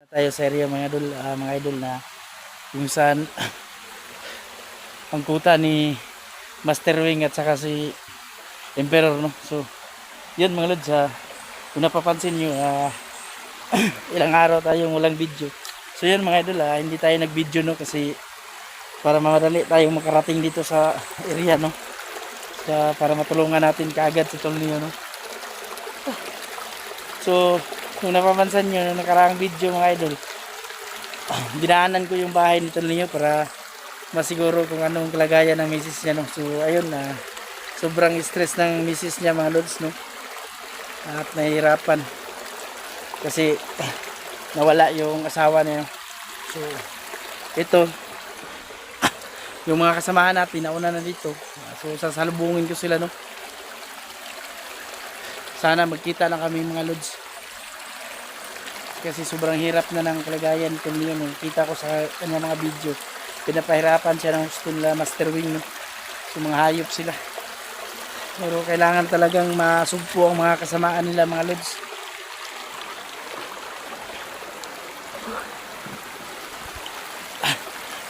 Tayo sa area mga idol na yung saan ang kuta ni Master Wing at saka si Emperor, no. So yun mga lods, kung napapansin nyo, ilang araw tayong walang video. So yun mga idol, hindi tayo nag video, no, kasi para mamadali tayong makarating dito sa area, no, para matulungan natin kaagad si Tolnio, no. So kung napapansin nyo nung nakaraang video mga idol, dinaanan ko yung bahay ni Tolnio para masiguro kung anong kalagayan ng misis niya, no. So ayun, sobrang stress ng misis niya mga lods, no, at nahihirapan kasi nawala yung asawa niya. So ito yung mga kasamahan natin nauna na dito, so sasalubungin ko sila, no. Sana magkita lang kami mga lods kasi sobrang hirap na ng kalagayan nito niyo, no. Kita ko sa kanya mga video, pinapahirapan siya ng gusto nila Master Wing, no. So mga hayop sila, pero kailangan talagang masugpo ang mga kasamaan nila mga lods.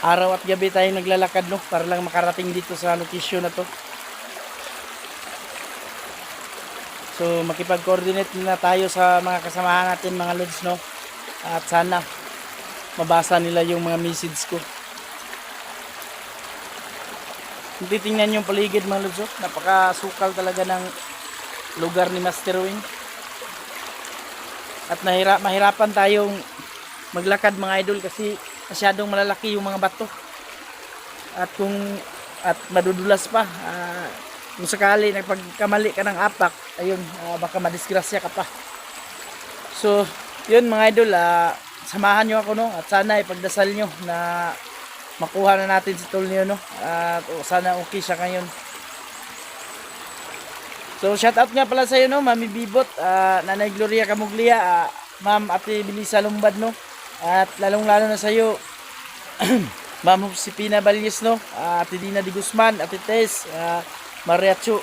Araw at gabi tayong naglalakad, no, para lang makarating dito sa location na to. So makipag-coordinate na tayo sa mga kasamahan natin mga lods, no, at sana mabasa nila yung mga message ko. Kung titingnan yung paligid mga lods, napakasukal talaga ng lugar ni Master Wing. At mahirapan tayong maglakad mga idol kasi masyadong malalaki yung mga bato. At madudulas pa. Kung sakali nagpagkamali ka ng apak, ayun, baka madisgrasya ka pa. So yun mga idol, samahan nyo ako, no, at sana ipagdasal nyo na makuha na natin si Tolnio, no, at sana okay siya ngayon. So shout out nga pala sa iyo, no, Mami Bibot, Nanay Gloria Camuglia, Ma'am Ate Bilisa Lumbad, no, at lalong lalo na sa iyo Ma'am Josepina Balyes, no, Ate Dina Di Guzman, Ate Tess, Maria Chu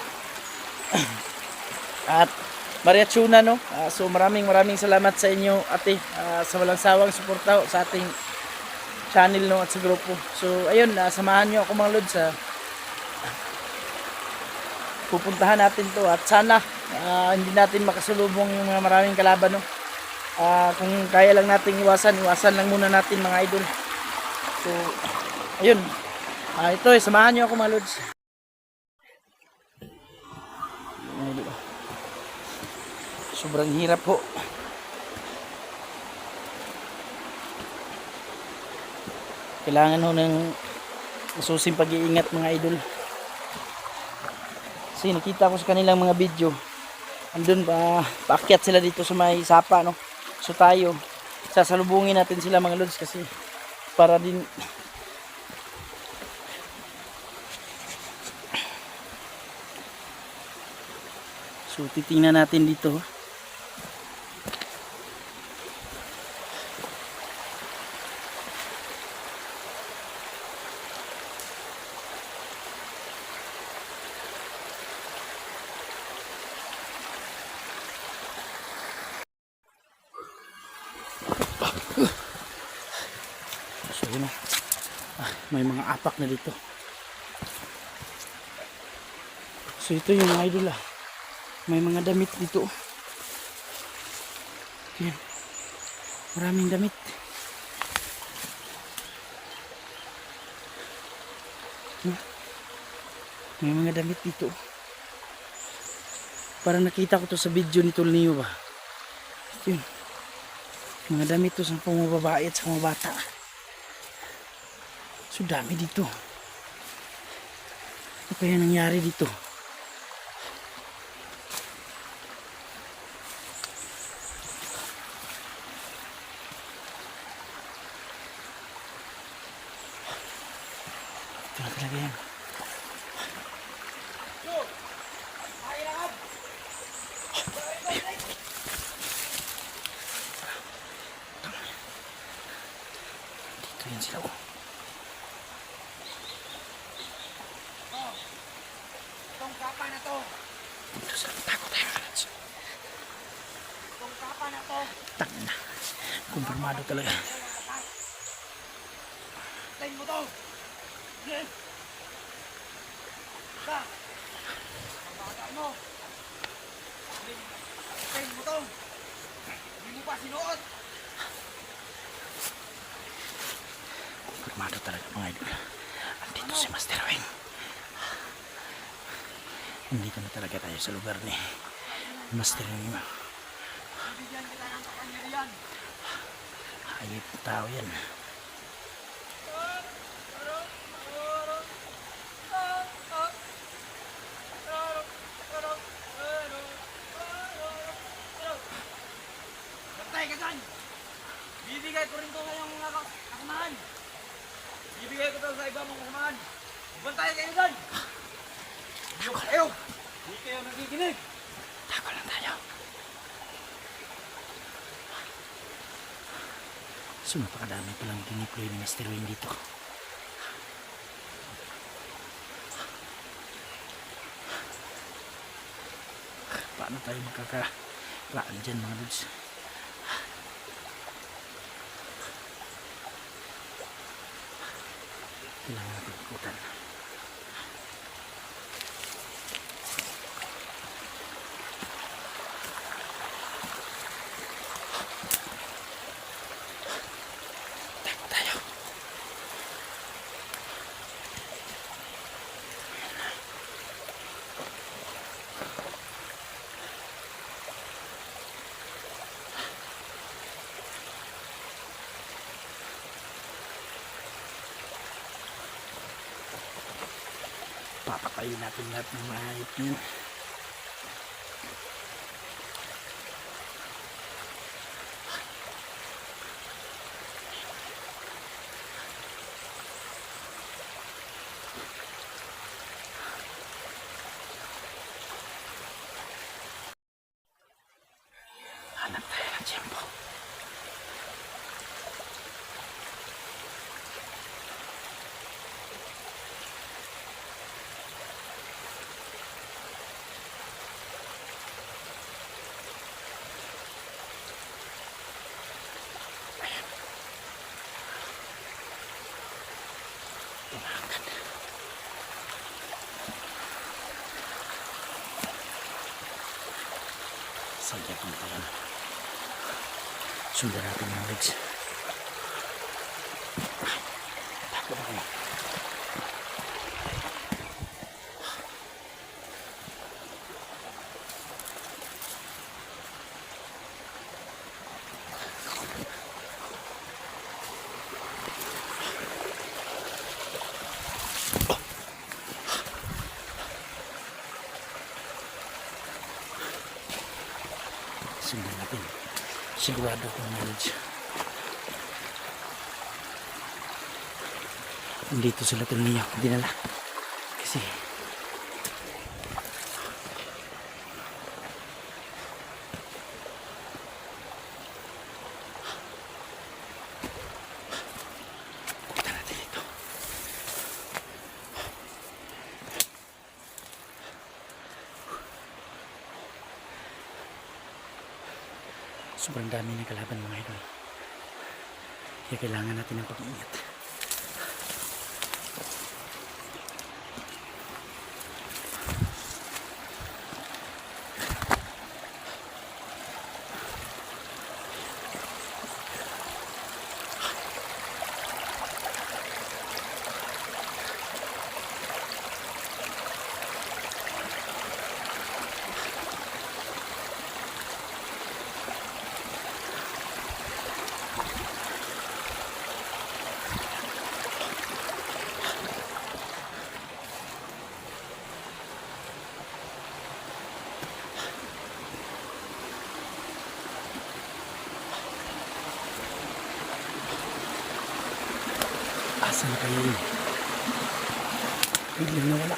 at Maria Chuna, no. So maraming salamat sa inyo ate, sa walang sawang suporta sa ating channel, no, at sa grupo. So ayun, samahan nyo ako mga lods, pupuntahan natin to at sana hindi natin makasulubong yung mga maraming kalaban, no. Kung kaya lang nating iwasan lang muna natin mga idol. So ayun, ito samahan nyo ako mga lods. Sobrang hirap po. Kailangan ho ng masusing pag-iingat mga idol. Kasi nakita ko sa kanilang mga video, andun paakyat sila dito sa may sapa, no. So tayo, sasalubungin natin sila mga lods kasi para din so titingnan natin dito. So yun, may mga apak na dito. So ito yung mga idol, may mga damit dito. Ayan, maraming damit. May mga damit dito. Parang nakita ko to sa video ni Tolnio ba. Ito yun, mga damit to sa mga babae at sa mga bata. So dami dito. Ano kaya nangyari dito? Ito na talaga yan. Dito yan sila, oh. Itong kapa na to. Dito sila. Takot tayo. Itong kapa na to. Tangina. Kumpirmado talaga. Tayin mo to! Sige! Ka! Pagbagaan mo! Tayin mo to! Hindi mo pa sinuot! Kumpirmado talaga mga idol. Andito si Master Wing. Nandito na talaga tayo sa lugar ni Master Wing. Bibigyan kita ng kapangyarihan! Ayip tao yan. Bantay ka dyan! Bibigay ko rin to ngayong kasamahan! Bibigay ko to sa iba mong kasamahan! Bantay kayo dyan! Biyok kayo! Hindi kayo nakikinig! Tako lang tayo. So napakadami palang diniploy ni Master Wing dito. Paano tayo makakalaan dyan mga dudes? Kailangan natin ikutan. Takbo tayo. Papatayin natin lahat ng mga hayop na yun. Hanap tayo ng tiyempo. Tumakan. Sadya kung tayo. Sundan natin mga legs. Takbo na kayo. Sundan natin. Sigurado ko mga legs. Dito sila tuloy ako dinala. Kasi punta natin ito. Sobrang dami ng kalaban mga idol. Kaya kailangan natin ng pag-iingat. Asan na kayo yun? Biglang nawala.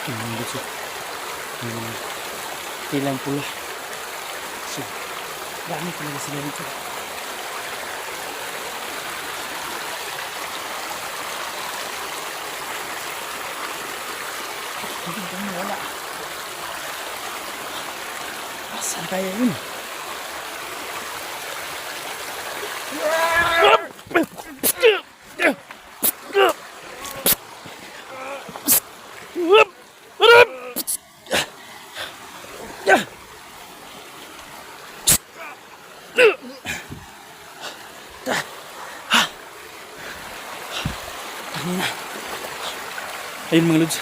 Dito. Tilang pula. So, dami talaga sila dito. Hindi kami wala. Saan kaya yun? Ayun mga lods.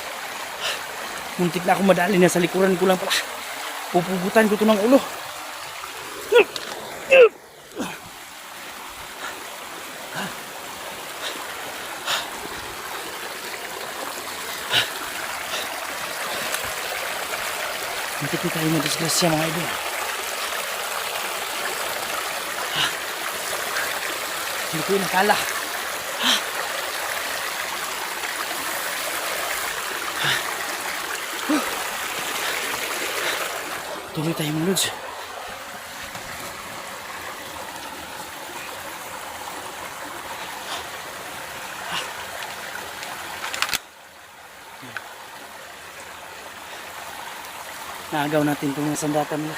Muntik na ako madali na sa likuran ko lang pala. Pupugutan ko ito ng ulo. Muntik na tayo madisgrasya mga idol. Hindi ko yung nakala. Tuloy tayo mga lods. Naagaw natin itong mga sandatan nila.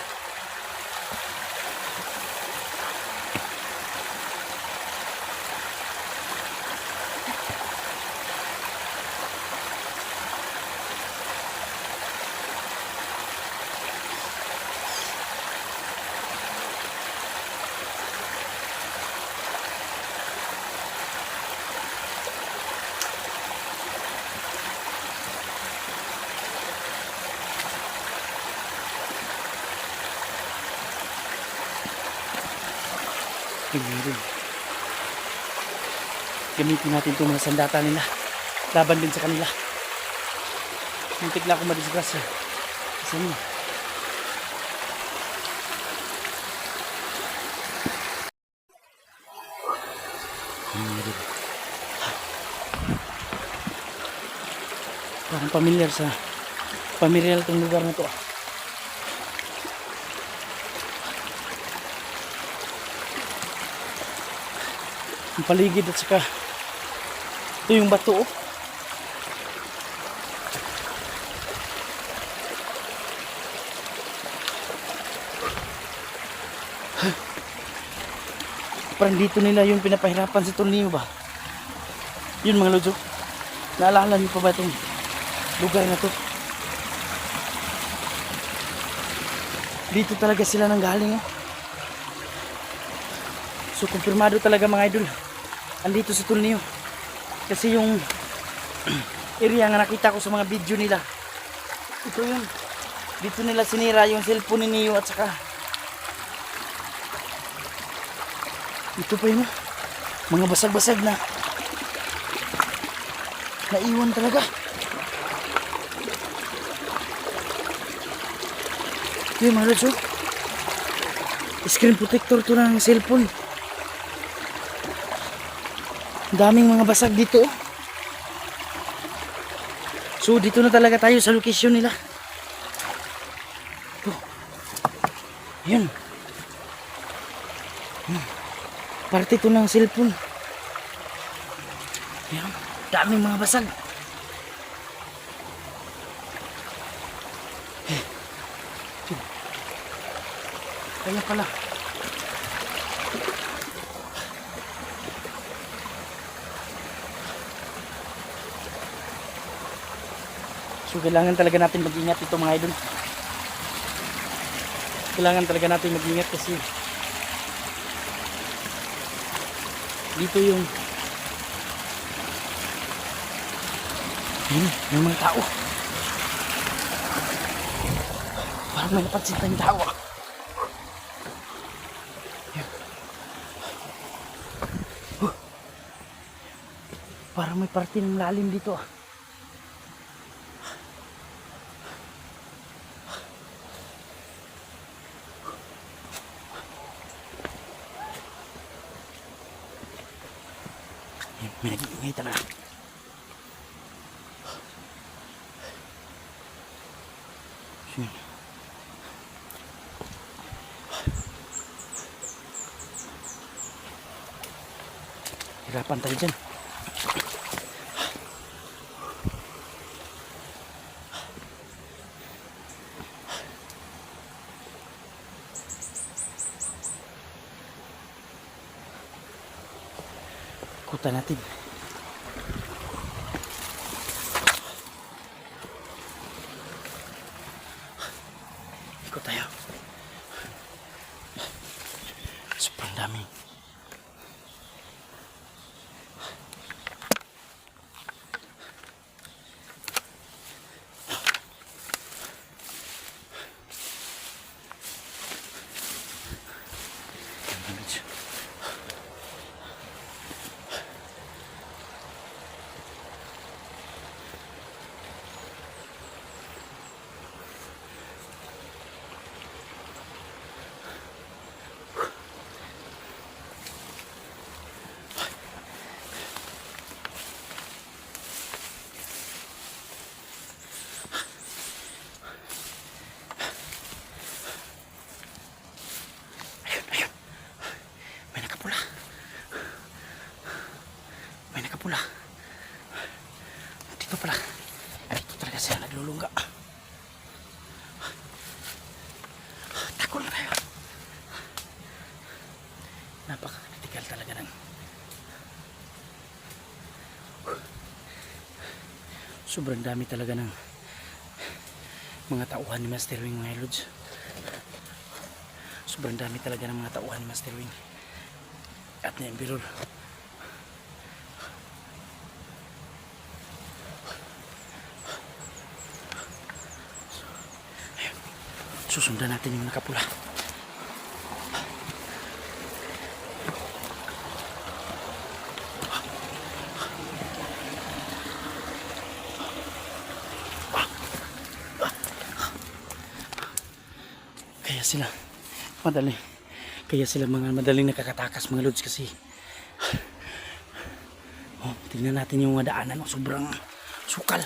Gamitin natin itong mga sandata nila laban din sa kanila. Muntik na ako madisgrasya kasi mo. Parang pamilyar itong lugar na to. Ang paligid at saka ito yung bato. Parang dito nila yung pinapahirapan si Tonio ba? Yun mga lods. Naalala niyo pa ba itong lugar na to? Dito talaga sila nang galing. So kumpirmado talaga mga idol. Andito si Tonio. Kasi yung area nga nakita ko sa mga video nila. Ito yun. Dito nila sinira yung cellphone ni Neo at saka ito pa yun. Mga basag-basag na naiwan talaga. Ito yung mga lods. Screen protector to ng cellphone. Daming mga basag dito. So dito na talaga tayo sa location nila. Ito. Yun. Parte ito ng cellphone. Yan. Daming mga basag. Kaya pala. So kailangan talaga natin mag-ingat ito mga idol. Kailangan talaga natin mag-ingat kasi dito yung yung mga tao. Parang may napansin tayong tao. Parang may parte ng lalim dito. May nag-iingay talaga. Yun. Hirapan tayo dyan. Ikutan natin. Ikot tayo. Sobrang dami. Pula. Dito pala. Dito talaga siya naglulungga. Takot na tayo. Napaka-critical talaga ng sobrang dami talaga ng mga tauhan ni Master Wing, mga lods. Sobrang dami talaga ng mga tauhan ni Master Wing at ni Emperor. Susundan natin yung nakapula. Kaya sila madali. Kaya sila mga madaling nakakatakas, mga lods, kasi tingnan natin yung mga daanan. Sobrang sukal.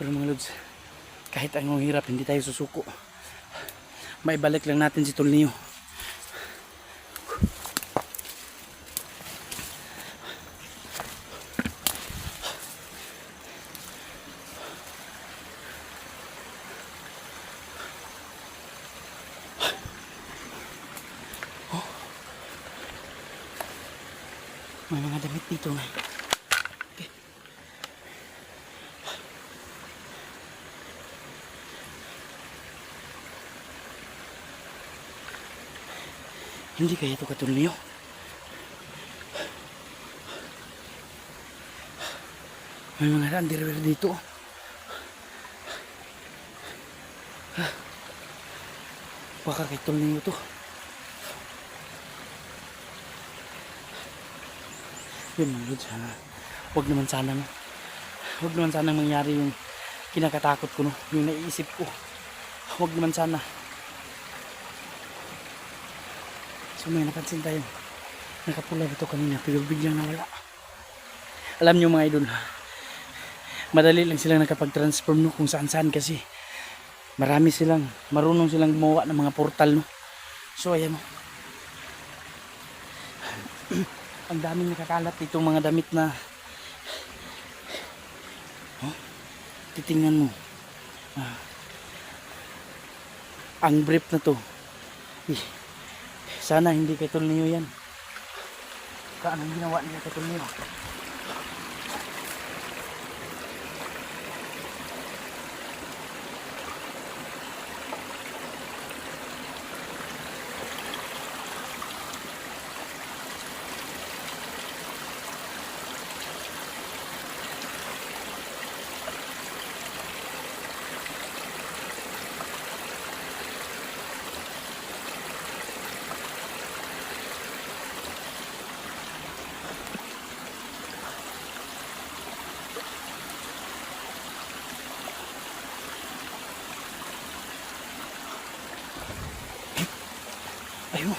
Pero mga lods, kahit anong hirap, hindi tayo susuko. Maibalik lang natin si Tolnio. May mga damit dito na. Okay. Hindi kaya ito katulniyo. May mga underwear dito. Baka kay tulniyo to. Yun mga lods, huwag naman sanang mangyari yung kinakatakot ko, no? Yung naiisip ko. Huwag naman sana. So may napansin tayo, nakapula dito kanina pero biglang nawala. Alam nyo mga idol, madali lang silang nakapag-transform, no, kung saan-saan, kasi marunong silang gumawa ng mga portal, no. So ayan, no. Ang daming nakakalat itong mga damit na titingnan mo. Ang brief na to, sana hindi kay Tolnio yan. Anong ginawa nila kay Tolnio? Ayun.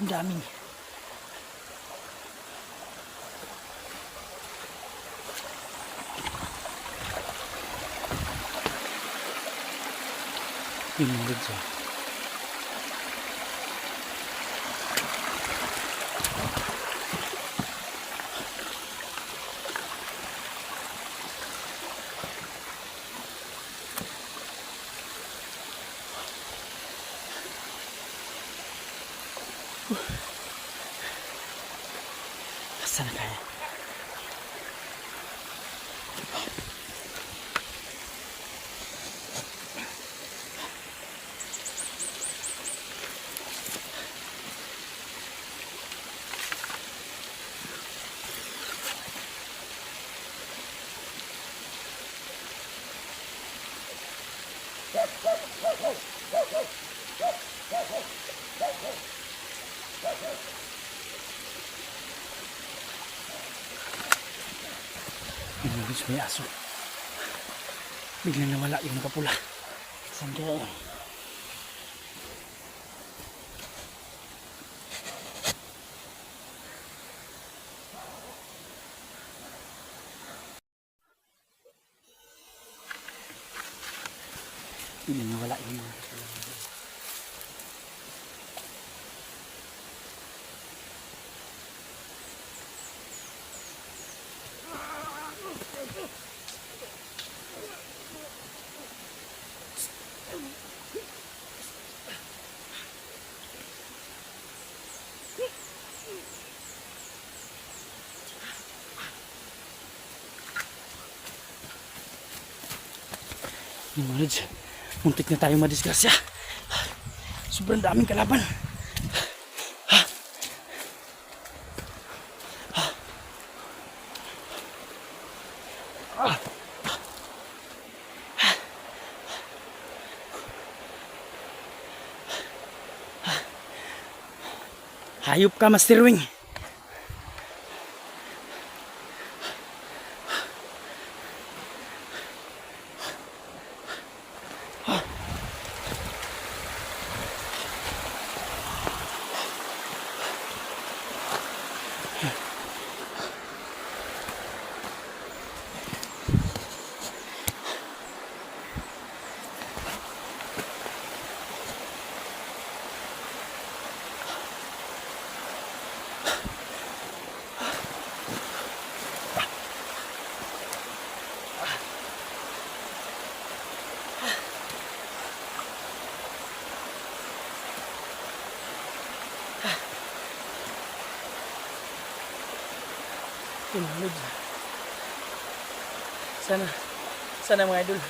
Ang daming. Yun siya. Basta na kaya. Guys, may aso. Biglang nawala yung nakapula. Saan kaya yun? Biglang nawala yung nakapula. Yung mga lods, muntik na tayo madisgrasya. Sobrang daming kalaban. Hayop ka, Master Wing. Tinulog. Sana mga idol.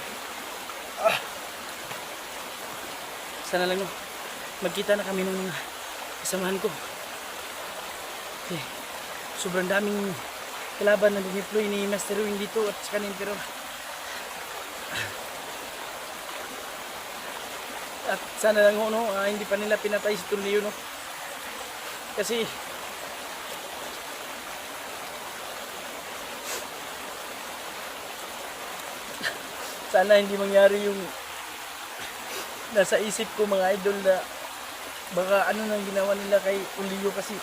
Sana lang no, magkita na kami ng mga kasamahan ko. Okay. Sobrang daming kalaban na diniploy ni Master Wing dito at saka ni Emperor. At sana lang no, hindi pa nila pinatay si Tulio no. Kasi sana hindi mangyari yung nasa isip ko mga idol na baka ano nang ginawa nila kay Tulio kasi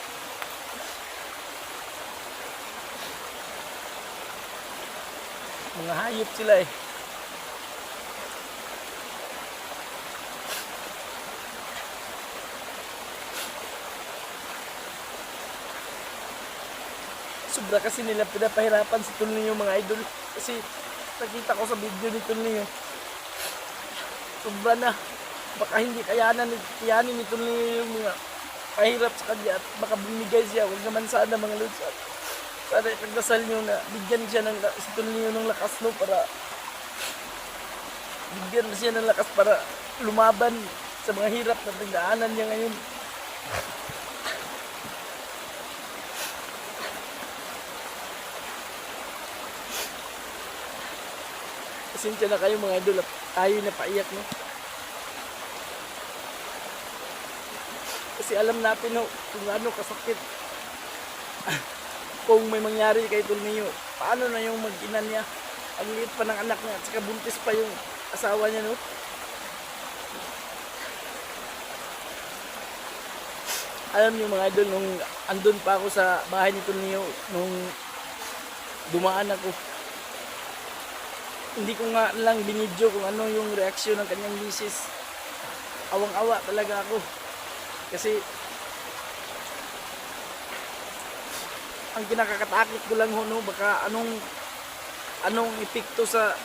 mga hayop sila eh. Sobra kasi nila pinapahirapan si Tulio mga idol kasi nakita ko sa video ni Tulio. Sobra na. Baka hindi kayanin ni Tulio yung mga pahirap sa kanya at baka bumigay siya. Huwag naman sana mga lods. Sana ipagdasal nyo na bigyan siya ng si Tulio ng lakas no para bigyan siya ng lakas para lumaban sa mga hirap na pagdaanan niya ngayon. Pasensya na kayo mga idol at tayo na paiyak no. Kasi alam natin no, kung ano kasakit kung may mangyari kay Tulio. Paano na yung mag-ina niya? Ang liit pa ng anak niya at saka buntis pa yung asawa niya no. Alam niyo mga idol, nung andun pa ako sa bahay ni Tonyo, nung dumaan ako, hindi ko nga lang binidyo kung ano yung reaksyon ng kanyang misis. Awang-awa talaga ako. Kasi ang kinakakatakot ko lang ho, no, baka anong epekto sa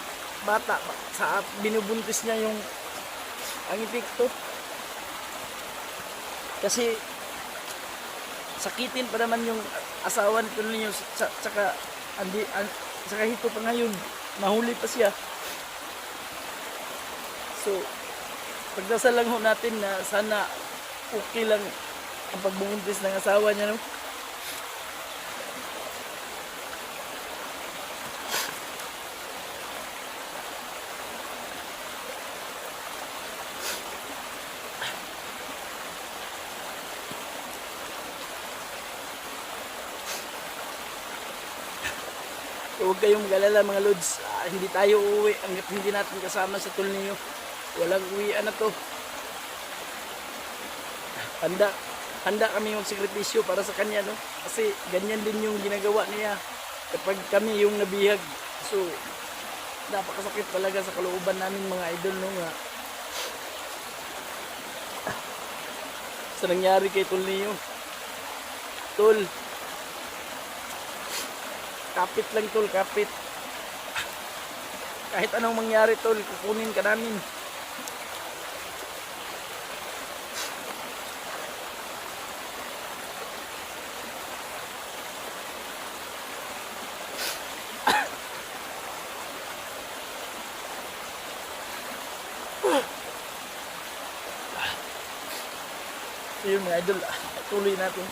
bata sa binubuntis niya yung ang epekto. Kasi sakitin pa naman yung asawa nito ninyo, tsaka saka hito pa ngayon, mahuli pa siya. So pagdasal lang ho natin na sana okay lang ang pagbubuntis ng asawa niya, no? So, huwag kayong mag-alala mga lods. Hindi tayo uuwi hanggat hindi natin kasama sa Tulniyo. Walang uwian na to. Handa kami magsakripisyo para sa kanya, no? Kasi ganyan din yung ginagawa niya kapag kami yung nabihag. So napakasakit talaga sa kalooban namin mga idol, no, nga sa nangyari kay Tulniyo. Tol, kapit lang tol, kapit. Kahit anong mangyari tol, kukunin ka namin. So yun mga idol, tuloy natin.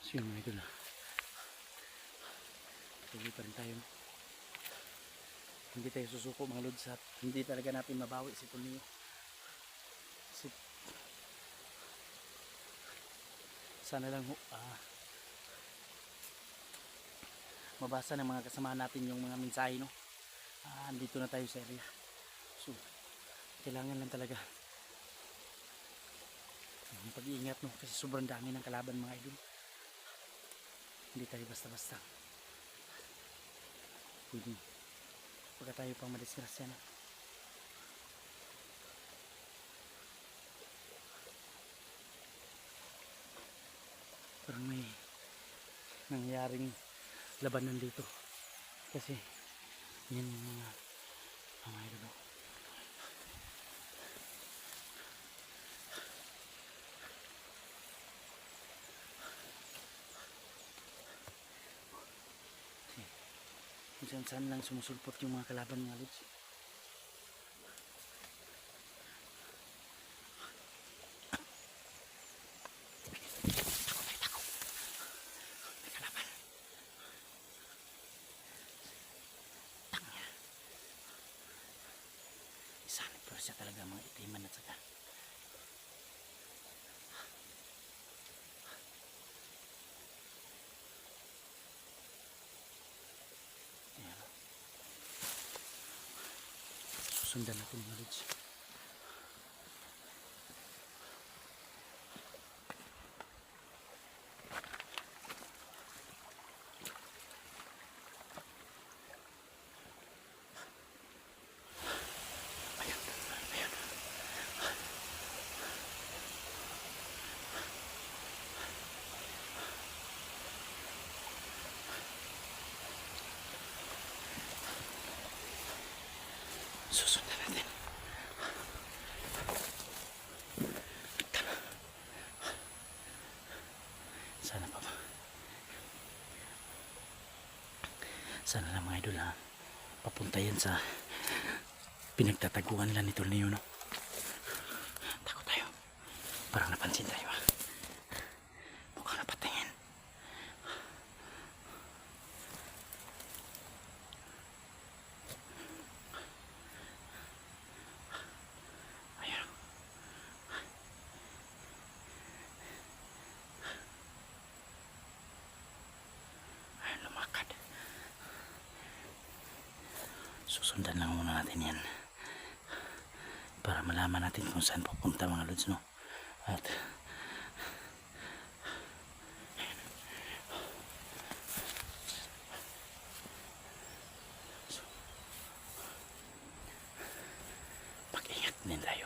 So yun mga idol, tuloy pa rin tayo. Hindi tayo susuko mga lods at hindi talaga natin mabawi si Tulniyo. Kasi sana lang mabasa ng mga kasama natin yung mga mensahe, no? Andito na tayo sa area. So kailangan lang talaga ang pag-iingat, no? Kasi sobrang dami ng kalaban mga idol. Hindi tayo basta-basta pwede pagka tayo pang madisgrasya, no? Parang may nangyaring labanan dito kasi yan yung mga idol. Kung saan lang sumusulpot yung mga kalaban mga lods. Siya talaga mga itiman at saka ayan. Susundan natin mga lods. Susundan natin. Sana pa ba? Sana lang mga idol papunta yan sa pinagtataguan lang ni Tulniyo, no? Takot tayo. Parang napansin tayo mukhang napatingin. Lumakad. Susundan lang muna natin yan para malaman natin kung saan pupunta mga lods, no? At so, mag-ingat din tayo.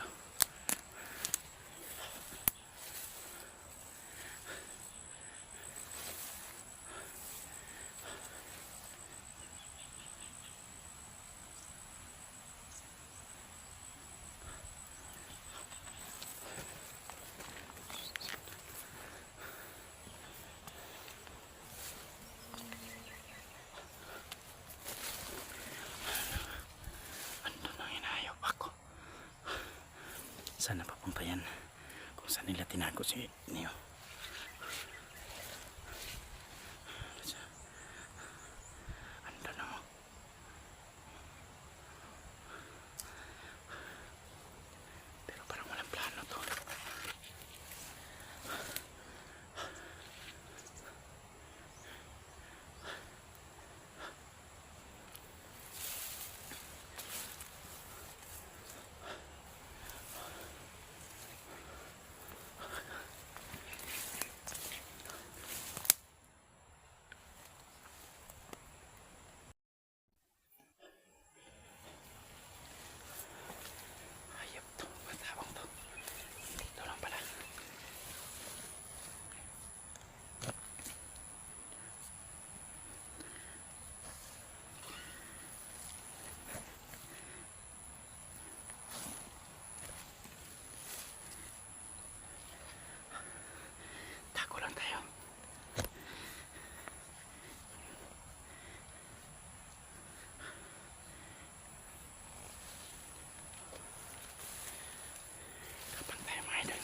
Saan na papunta yan? Kung saan nila tinago si Neo. Ando na mo. Pero parang walang plano to. Hayop to, matawang to. Dito lang pala. Tago lang tayo. Kapag tayo mga idol.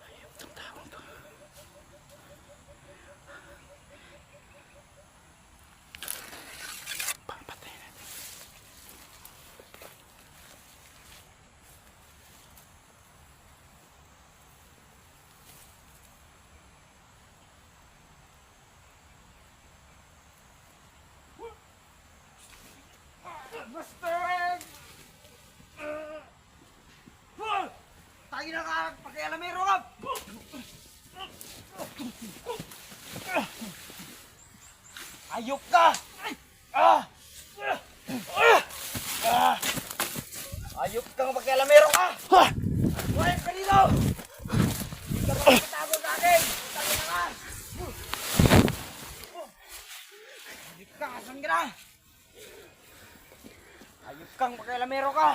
Hayop tong tawang to. Papatay natin. Mustang! Tayo na ka! Pakialamero ka! Ayok ka! Ayok kang pakialamero ka! Buhay ka dito! Hindi ka makakatago sa akin! Tayo na ka! Ayok ka! Saan ka na? Ayok kang pakialamero ka!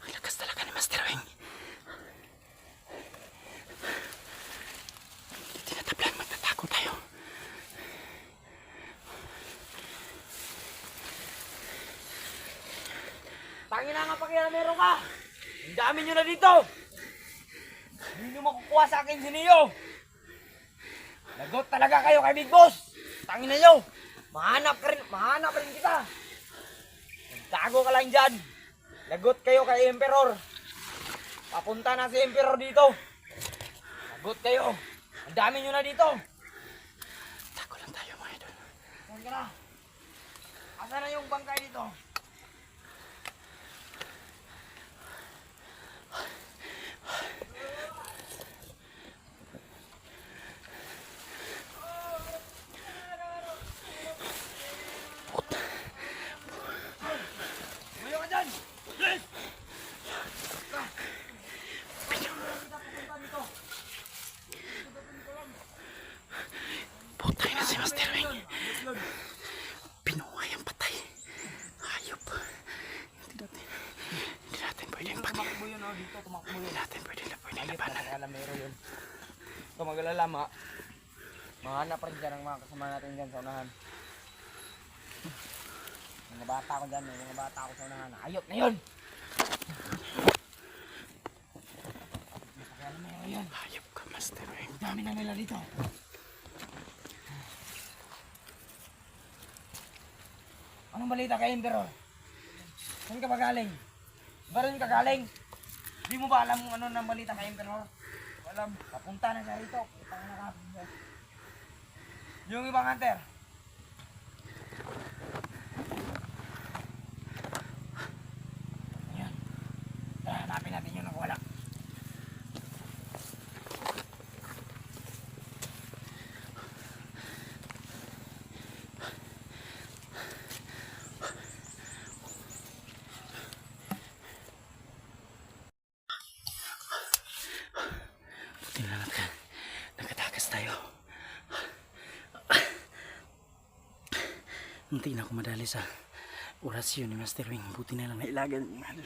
Ang lakas talaga ni Master Wing. Hindi tinatablan, magtatago tayo. Tangin na nga pakialamero ka! Ang dami nyo na dito! Hindi nyo makukuha sa akin si Neo! Lagot talaga kayo kay Big Boss! Tangin na nyo! Mahanap pa rin kita! Magtago ka lang dyan! Lagot kayo kay Emperor! Papunta na si Emperor dito! Lagot kayo! Ang dami nyo na dito! Tago lang tayo mga idol. Saan ka na? Asa na yung bangkay dito? Tumayo ka dyan! Putay na si Master Wing. Pinuhay ang patay. Hayop. Hindi natin pwedeng Tumakbo yun, oh. Dito, tumakbo Hindi yun. natin pwedeng Ayot labanan. na alamero yun. Ito mag-alala, mahanap pa rin dyan ang mga kasama natin dyan sa unahan. Mga bata ko dyan, mga bata ko sa unahan. Ayop na yun! Alamero yun. Hayop ka, Master Wing. Ang dami na nila dito. akong balita kay Emperor. Saan ka ba galing? Ba rin ka galing? Di mo ba alam kung ano nang balita kay Emperor? Alam, papunta na siya rito. Putang na ka. Yung ibang hunter. Yan. Tara, hanapin natin yung nakawala. Buti na lang nakatakas tayo. Munti na ako madali sa orasyon ni Master Wing. Buti na lang nailagan ni Mahal.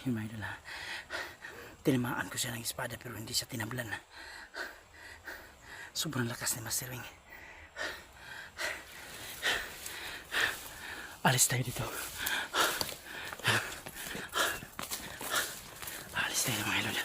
Yung mga idol, tinamaan ko siya ng espada pero hindi siya tinablan. Sobrang lakas ni Master Wing. Alis tayo dito. Alis tayo mga idol.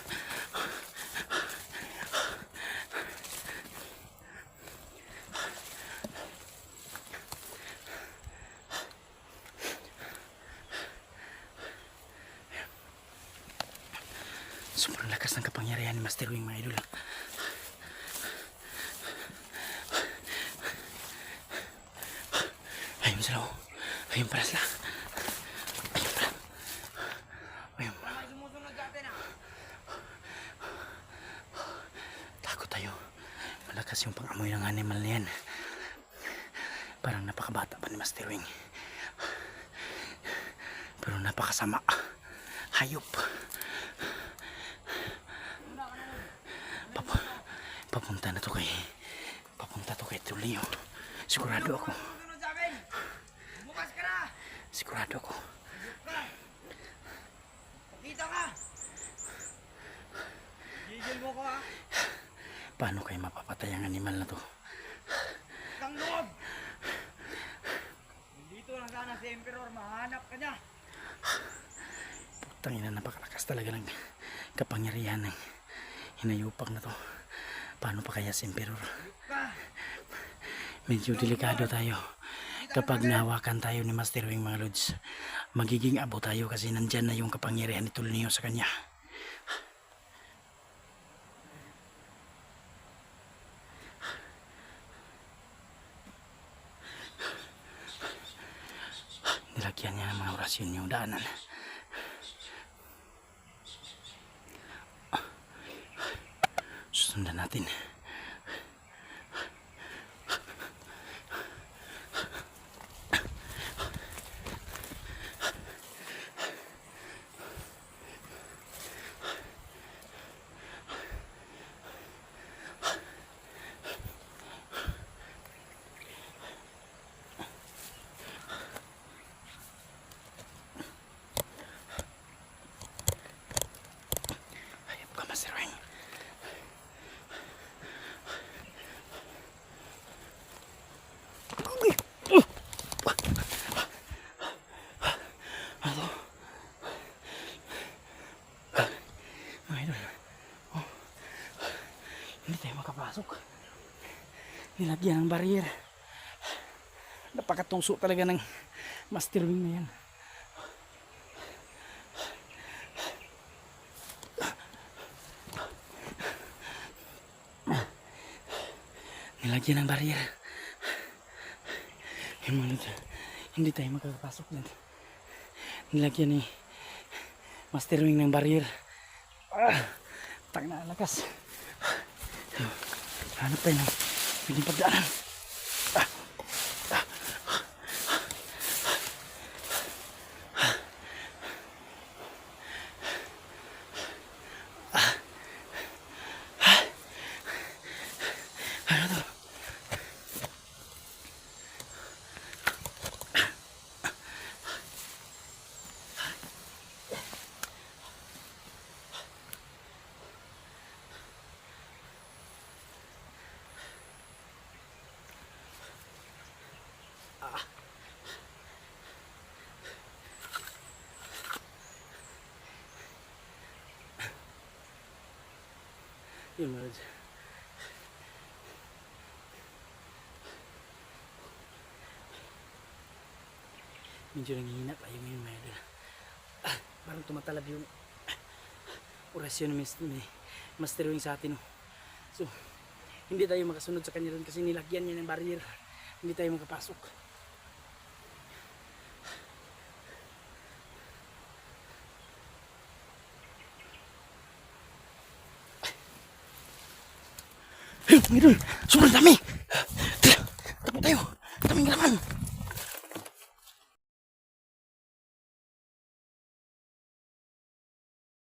Sobrang lakas ng kapangyarihan ni Master Wing mga idol. Ayun sila. Ayun para sila. Ayun para. Ayun. Sumusunod sa atin ah. Takot tayo. Malakas yung pang-amoy ng animal na yan. Parang napakabata pa ni Master Wing. Pero napakasama. Hayop. Papunta to kay Tulio. Sigurado ako. Sumusunod sa akin. Bukas ka na. Sigurado ako. Pakita ka. Gigil mo ko ah. Paano kayo mapapatay ang animal na to? Kang loob. Dito lang sana si Emperor. Mahanap ka niya. Putang ina, napakalakas talaga ng kapangyarihan ng hinayupak na to. Paano pa kaya si Emperor? Medyo delikado tayo. Kapag nahawakan tayo ni Master Wing mga lods, magiging abo tayo kasi nandyan na yung kapangyarihan ni Tulio sa kanya. Nilagyan niya ng mga orasyon yung daanan. Susundan natin. Hayop ka, Master Wing. Mga idol, hindi tayo makapasok. Nilagyan ng barrier. Napakatungso talaga ng Master Wing na yan. Nilagyan ng barrier. Yung mga idol, hindi tayo makakapasok dyan. Nilagyan ni Master Wing ng barrier. Tang na lakas. Hanap tayo ng pwedeng pagdaanan. Ano to? Yun mga lods. medyo nanghihina tayo ngayon mga idol. Parang tumatalab yung orasyon ni Master Wing sa atin. So, hindi tayo makasunod sa kanya doon kasi nilagyan niya ng barrier. Hindi tayo makapasok. Hey, mga idol, sobrang dami. Tara, tapo tayo. Daming laman.